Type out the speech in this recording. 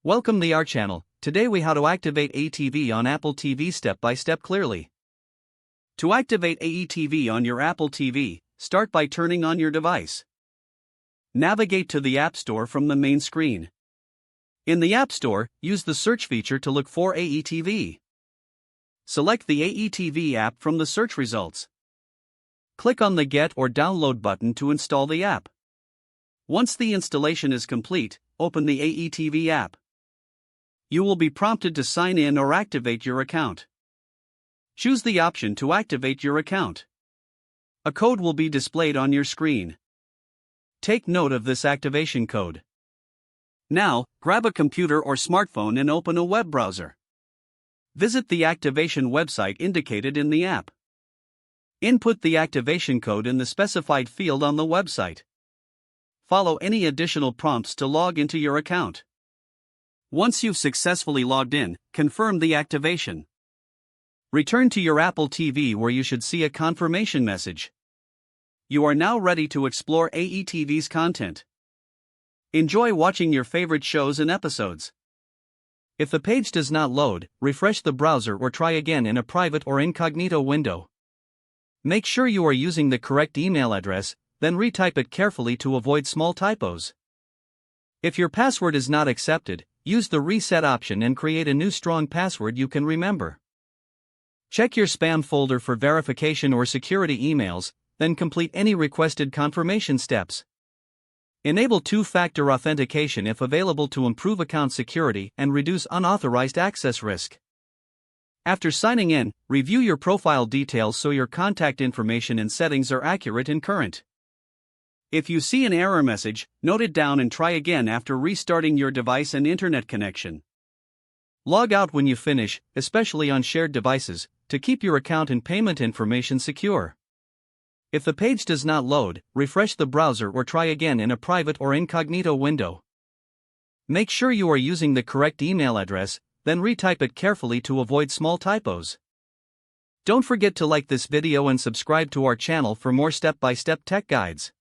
Welcome to our channel. Today we how to activate AETV on Apple TV step by step clearly. To activate AETV on your Apple TV, start by turning on your device. Navigate to the App Store from the main screen. In the App Store, use the search feature to look for AETV. Select the AETV app from the search results. Click on the Get or Download button to install the app. Once the installation is complete, open the AETV app. You will be prompted to sign in or activate your account. Choose the option to activate your account. A code will be displayed on your screen. Take note of this activation code. Now, grab a computer or smartphone and open a web browser. Visit the activation website indicated in the app. Input the activation code in the specified field on the website. Follow any additional prompts to log into your account. Once you've successfully logged in, confirm the activation. Return to your Apple TV where you should see a confirmation message. You are now ready to explore AETV's content. Enjoy watching your favorite shows and episodes. If the page does not load, refresh the browser or try again in a private or incognito window. Make sure you are using the correct email address, then retype it carefully to avoid small typos. If your password is not accepted, use the reset option and create a new strong password you can remember. Check your spam folder for verification or security emails, then complete any requested confirmation steps. Enable two-factor authentication if available to improve account security and reduce unauthorized access risk. After signing in, review your profile details so your contact information and settings are accurate and current. If you see an error message, note it down and try again after restarting your device and internet connection. Log out when you finish, especially on shared devices, to keep your account and payment information secure. If the page does not load, refresh the browser or try again in a private or incognito window. Make sure you are using the correct email address, then retype it carefully to avoid small typos. Don't forget to like this video and subscribe to our channel for more step-by-step tech guides.